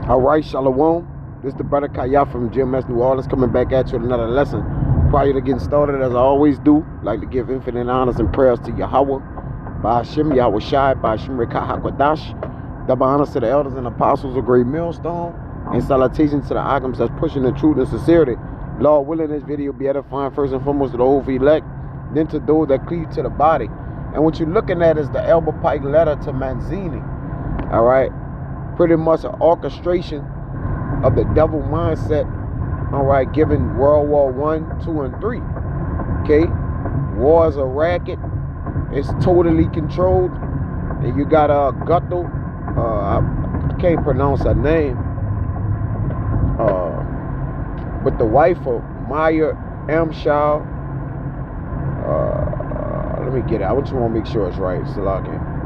All right, Shalom. This is the brother Kaya from GMS New Orleans coming back at you with another lesson. Prior to getting started, as I always do, I'd like to give infinite honors and prayers to Yahweh, Ba'ashem Yahweh Shai, Ba'ashem Rekah HaKadosh, double honors to the elders and apostles of Great Millstone, and salutations to the Agams that's pushing the truth and sincerity. Lord willing, this video be edifying first and foremost to the whole elect, then to those that cleave to the body. And what you're looking at is the Elber Pike letter to Manzini. All right. Pretty much an orchestration of the devil mindset, all right, given World War I, II, and III. Okay, war is a racket. It's totally controlled. And you got Gutto, I can't pronounce her name, but the wife of Maya Amshal. Let me get it. I just want to make sure it's right. Salakia.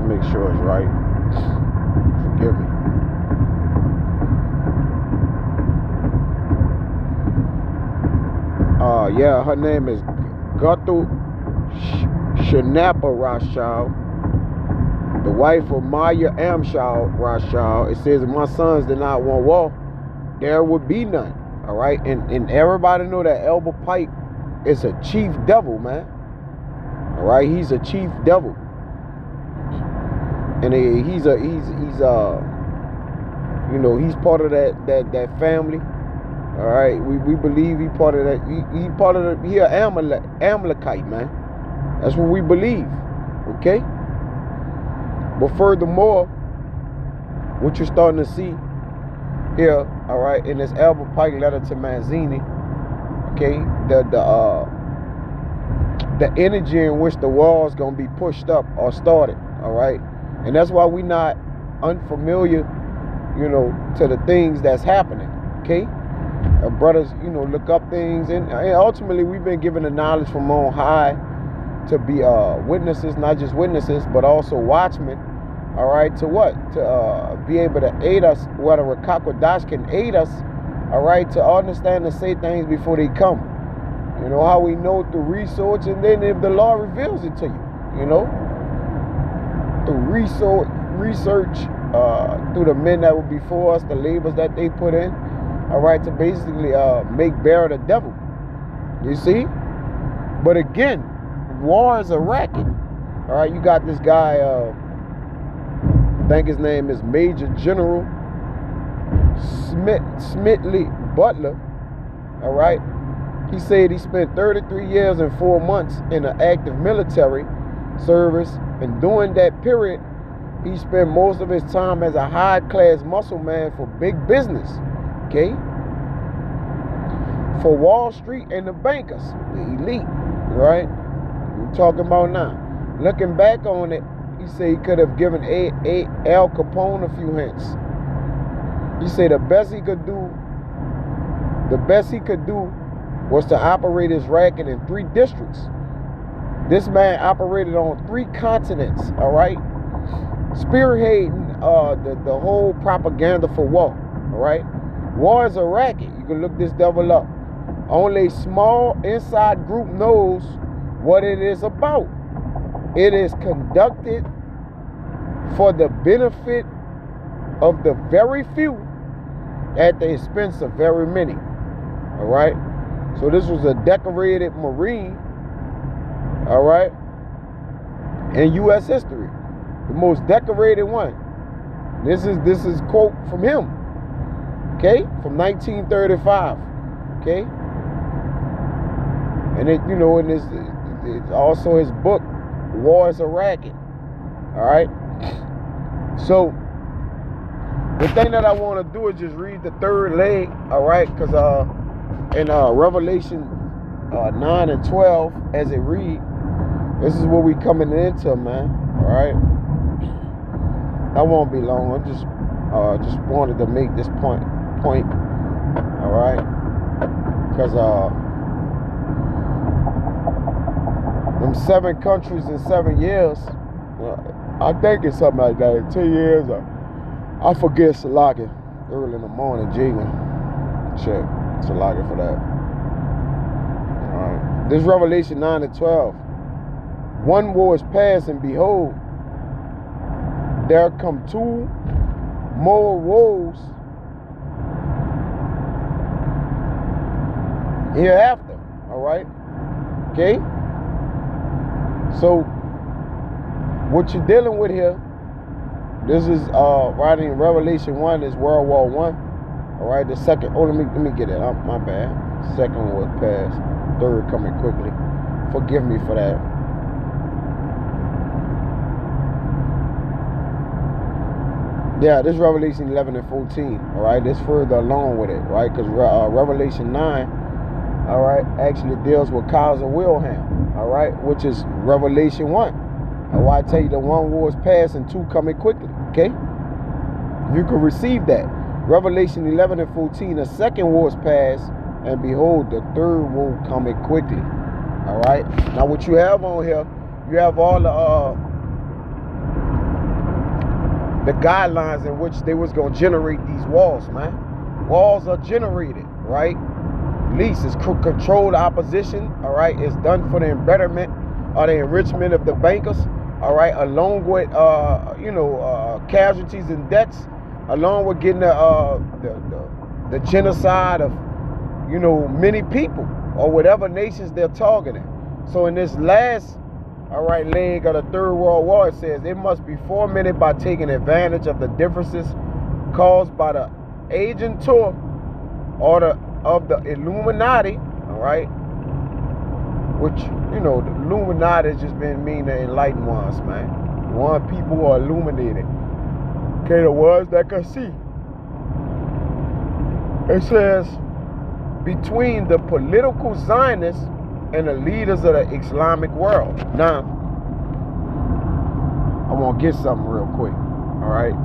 Make sure it's right. Forgive me. Yeah, her name is Guttu Shanapa Rashal, the wife of Maya Amshal Rashal. It says, if my sons did not want war, there would be none. All right, and everybody know that Elber Pike is a chief devil, man. All right, he's a chief devil. And he's part of that family. All right, we believe he part of that. He part of he an Amalekite, man. That's what we believe. Okay. But furthermore, what you're starting to see here, all right, in this Elber Pike letter to Manzini, okay, the energy in which the war is gonna be pushed up or started, all right. And that's why we're not unfamiliar, to the things that's happening, okay? Brothers, look up things. And ultimately, we've been given the knowledge from on high to be witnesses, not just witnesses, but also watchmen, all right? To what? To be able to aid us, whether Rakakwadash can aid us, all right, to understand and say things before they come. You know, how we know through research, and then if the Lord reveals it to you, through research, through the men that were before us, the labors that they put in, all right, to basically make bare the devil. You see? But again, war is a racket. All right, you got this guy, I think his name is Major General Smithley Butler, all right? He said he spent 33 years and 4 months in an active military service, and during that period he spent most of his time as a high-class muscle man for big business, okay, for Wall Street and the bankers, the elite, right? We're talking about now. Looking back on it, he said he could have given Al Capone a few hints. He said the best he could do was to operate his racket in 3 districts. This man operated on 3 continents, all right? Spearheading the whole propaganda for war, all right? War is a racket. You can look this devil up. Only a small inside group knows what it is about. It is conducted for the benefit of the very few at the expense of very many, all right? So this was a decorated Marine, all right, in U.S. history, the most decorated one. This is quote from him, okay, from 1935, okay, and it it's also his book, War is a Racket, all right. So the thing that I want to do is just read the 3rd leg, all right, because in Revelation 9 and 12, as it reads, this is what we coming into, man. All right. That won't be long. I just wanted to make this point. All right. Because them 7 countries in 7 years. I think it's something like that. In 10 years, I forget Salaki early in the morning jigging. Check Salaki for that. All right. This Revelation 9 and 12. one war is past, and behold, there come two more woes hereafter. All right. Okay. So what you're dealing with here, this is writing in Revelation 1 is World War I. All right. The second, let me get it. My bad. Second was past. Third coming quickly. Forgive me for that. Yeah, this is Revelation 11 and 14. All right. This further along with it, right? Because Revelation 9, all right, actually deals with Kaiser Wilhelm, all right, which is Revelation 1. And why I tell you the one war is past and two coming quickly, okay? You can receive that. Revelation 11 and 14, the second war is past, and behold, the third war coming quickly, all right? Now, what you have on here, you have all the guidelines in which they was going to generate these walls, man. Walls are generated, right? Least is controlled opposition, all right? It's done for the betterment or the enrichment of the bankers, all right? Along with, casualties and debts, along with getting the genocide of, many people or whatever nations they're targeting. So in this last, all right, leg of the Third World War, it says it must be fomented by taking advantage of the differences caused by the agentur or of the Illuminati, all right, which, the Illuminati has just been meaning the enlightened ones, man. One people who are illuminated. Okay, the ones that can see. It says, between the political Zionists and the leaders of the Islamic world. Now, I want to get something real quick, all right?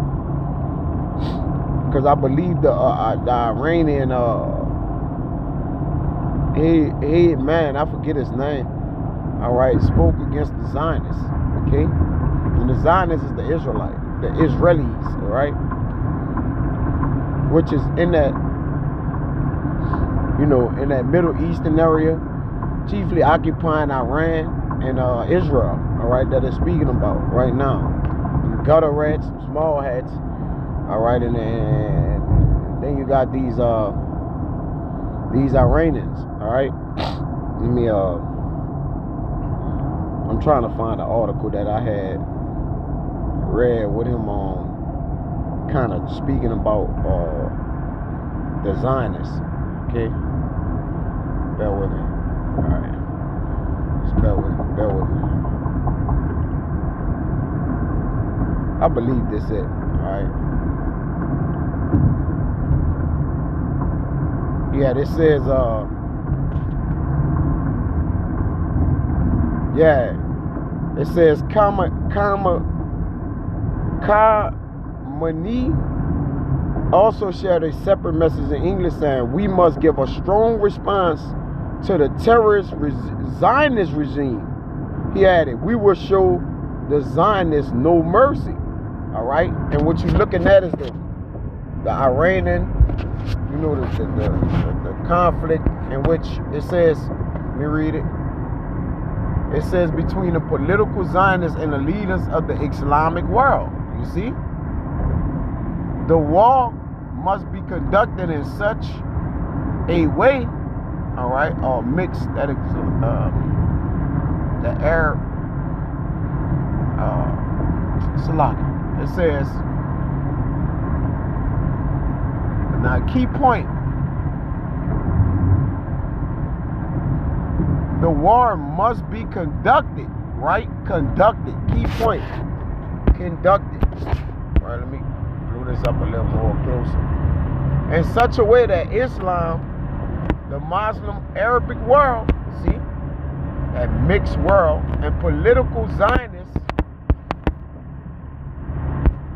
Because I believe the Iranian, man, I forget his name, all right, spoke against the Zionists, okay? And the Zionists is the Israelis, all right? Which is in that, in that Middle Eastern area, chiefly occupying Iran and Israel, all right, that they're speaking about right now. And gutter rats, small hats, all right, and then you got these Iranians, all right. Let me I'm trying to find an article that I had read with him on, kind of speaking about the Zionists. Okay, bear with me. All right, just bear with me. I believe this it. All right. Yeah, this says it says Khamenei also shared a separate message in English saying, we must give a strong response to the terrorist Zionist regime. He added, we will show the Zionists no mercy. All right? And what you're looking at is the Iranian, the conflict in which it says, let me read it. It says between the political Zionists and the leaders of the Islamic world. You see? The war must be conducted in such a way, all right, or mixed that the Arab Salaki. It says, now key point, the war must be conducted, right? Conducted, key point, conducted. All right, let me blow this up a little more closer. In such a way that Islam, the Muslim Arabic world, see, that mixed world, and political Zionists,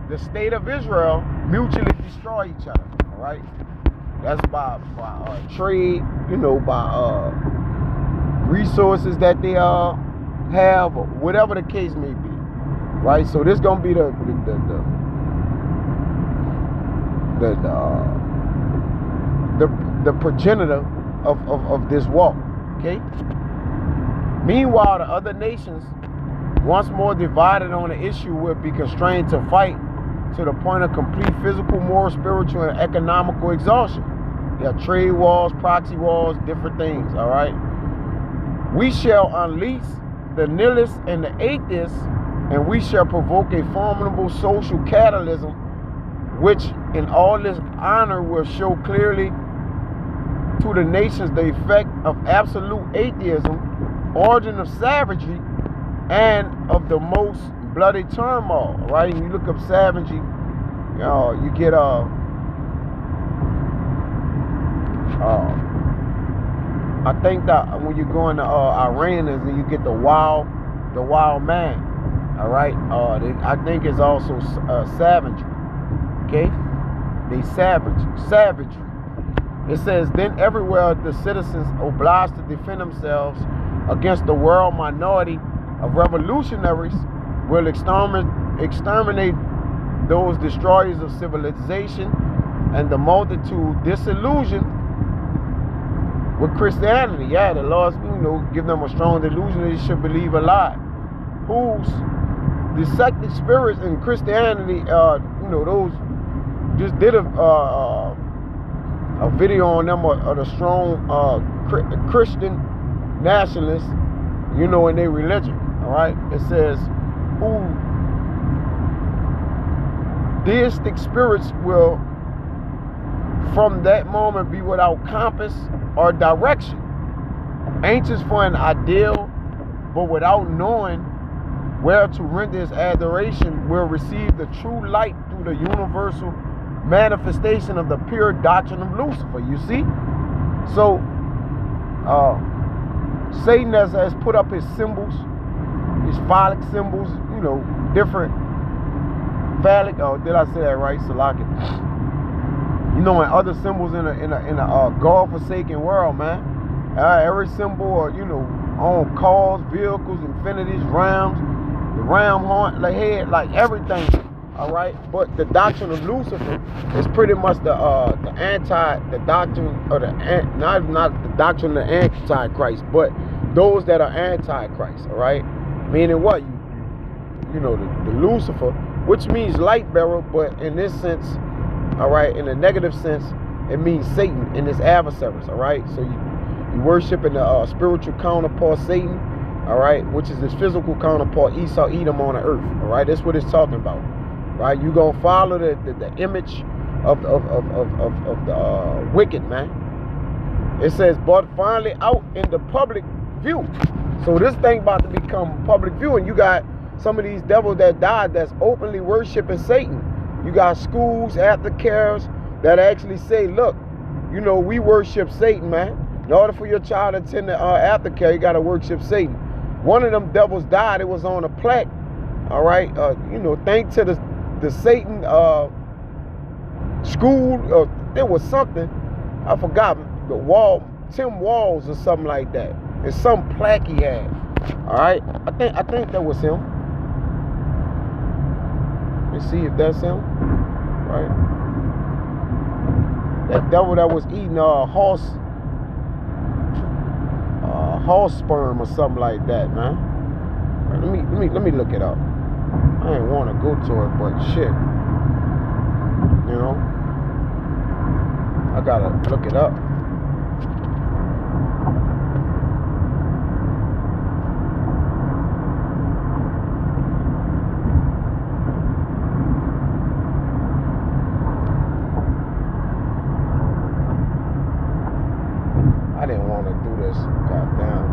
the state of Israel, mutually destroy each other, all right? That's by trade, by resources that they have, or whatever the case may be, right? So this gonna be the progenitor of this walk, okay? Meanwhile, the other nations, once more divided on the issue, will be constrained to fight to the point of complete physical, moral, spiritual, and economical exhaustion. You have trade wars, proxy wars, different things, all right? We shall unleash the nihilists and the atheists, and we shall provoke a formidable social catalysm, which in all this honor will show clearly to the nations the effect of absolute atheism, origin of savagery, and of the most bloody turmoil, right? And you look up savagery, you get I think that when you go into Iranians, and you get the wild man, all right? I think it's also savagery, okay? They savagery. It says, then everywhere the citizens obliged to defend themselves against the world minority of revolutionaries will exterminate those destroyers of civilization, and the multitude disillusioned with Christianity. Yeah, the Lord, give them a strong delusion they should believe a lie. Whose deceptive spirits in Christianity, those just did a video on them of the strong Christian nationalists, in their religion. All right, it says, who deistic spirits will from that moment be without compass or direction, anxious for an ideal, but without knowing where to render his adoration, will receive the true light through the universal manifestation of the pure doctrine of Lucifer. You see? So Satan has put up his symbols, his phallic symbols, different phallic, did I say that right? Salaki. And other symbols in a God-forsaken world, man. Every symbol, on cars, vehicles, infinities, rams, the ram horn, the head, like everything. All right, but the doctrine of Lucifer is pretty much the doctrine of not the doctrine of the Antichrist, but those that are Antichrist. All right, meaning what the Lucifer, which means light bearer, but in this sense, all right, in a negative sense, it means Satan and his adversaries. All right, so you worshiping the spiritual counterpart Satan, all right, which is his physical counterpart Esau, Edom on the earth. All right, that's what it's talking about. Right, you gonna follow the image of the wicked, man. It says, but finally out in the public view. So this thing about to become public view, and you got some of these devils that died that's openly worshiping Satan. You got schools, aftercares that actually say, look, we worship Satan, man. In order for your child to attend the aftercare, you gotta worship Satan. One of them devils died. It was on a plaque. All right, thanks to the Satan school, there was something, I forgot, Tim Walls or something like that. It's some plaque he had. All right, I think that was him. Let's see if that's him. Right, that devil that was eating horse sperm or something like that, man. Right, let me look it up. I ain't want to go to it, but shit, I gotta look it up. I didn't want to do this, goddamn.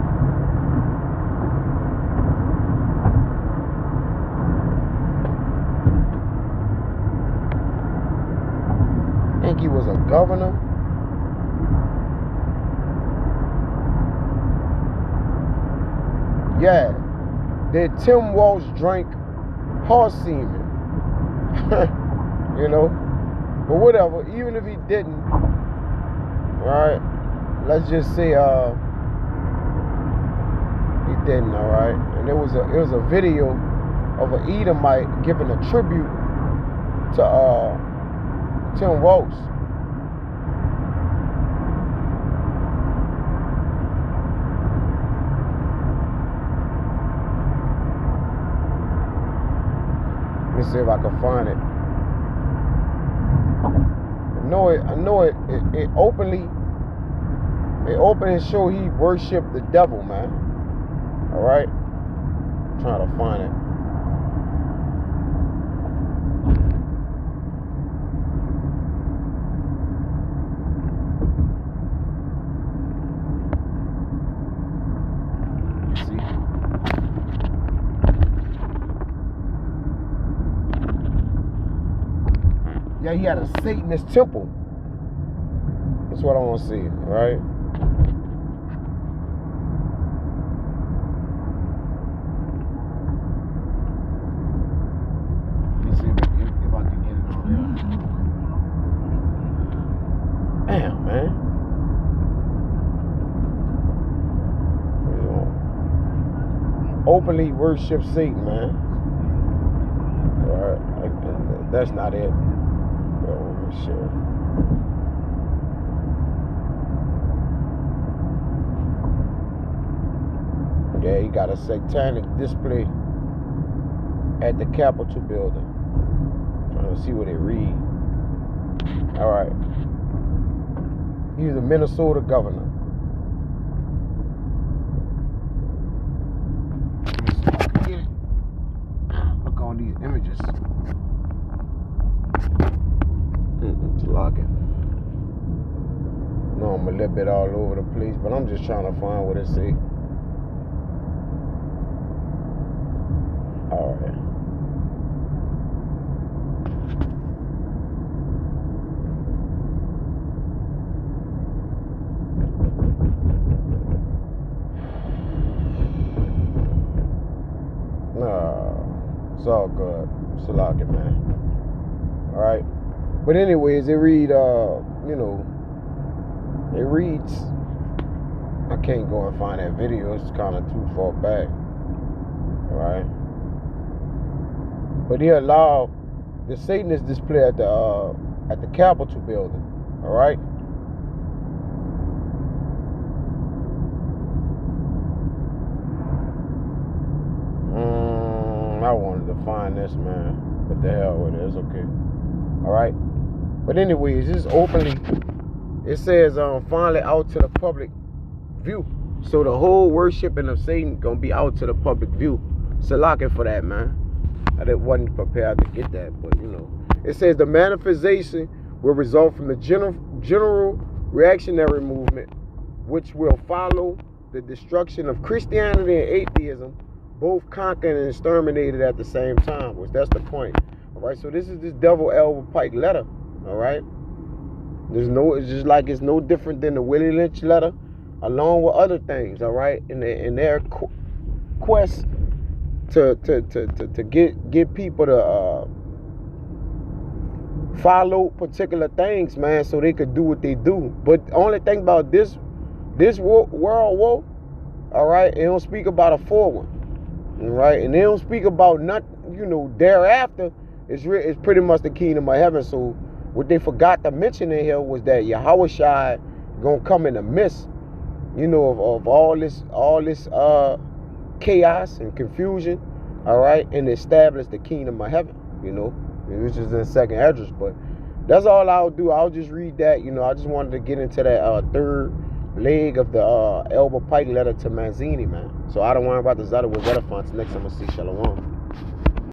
I think he was a governor. Yeah, did Tim Walsh drink horse semen? But whatever, even if he didn't, alright, let's just say he didn't, alright. And it was a video of an Edomite giving a tribute to Tim Walsh. me see if I can find it. I know it openly show he worshiped the devil, man. Alright? Trying to find it. Yeah, he had a Satanist temple. That's what I want to see, right? Let me see if I can get it on there. Damn, man. Openly worship Satan, man. Alright, that's not it. Sure. Yeah, he got a satanic display at the Capitol building. Trying to see what it read. All right. He's a Minnesota governor. Look on these images. It's locking. No, I'm a little bit all over the place, but I'm just trying to find what it say. All right. No, it's all good. It's locking, man. All right. But anyways, it read, it reads, I can't go and find that video. It's kind of too far back. All right. But he allowed the Satanist display at the Capitol building. All right. I wanted to find this, man. What the hell with it? It's okay. All right. But anyways, this is openly. It says finally out to the public view. So the whole worshiping of Satan gonna be out to the public view. So locking for that, man. I wasn't prepared to get that, but it says the manifestation will result from the general reactionary movement, which will follow the destruction of Christianity and atheism, both conquered and exterminated at the same time. Which that's the point. All right. So this is this devil Albert Pike letter. All right. It's just like it's no different than the Willie Lynch letter, along with other things. All right. In their quest to get people to follow particular things, man, so they could do what they do. But the only thing about this world war, all right, they don't speak about a forward, all right, and they don't speak about nothing, thereafter. It's pretty much the kingdom of heaven. So what they forgot to mention in here was that Yahushua gonna come in the midst, of all this chaos and confusion, all right, and establish the kingdom of heaven, which is in second address. But that's all I'll do. I'll just read that. I just wanted to get into that third leg of the Albert Pike letter to Manzini, man. So I don't worry about the Zeta with Zeta fonts. Next time I see Shalom.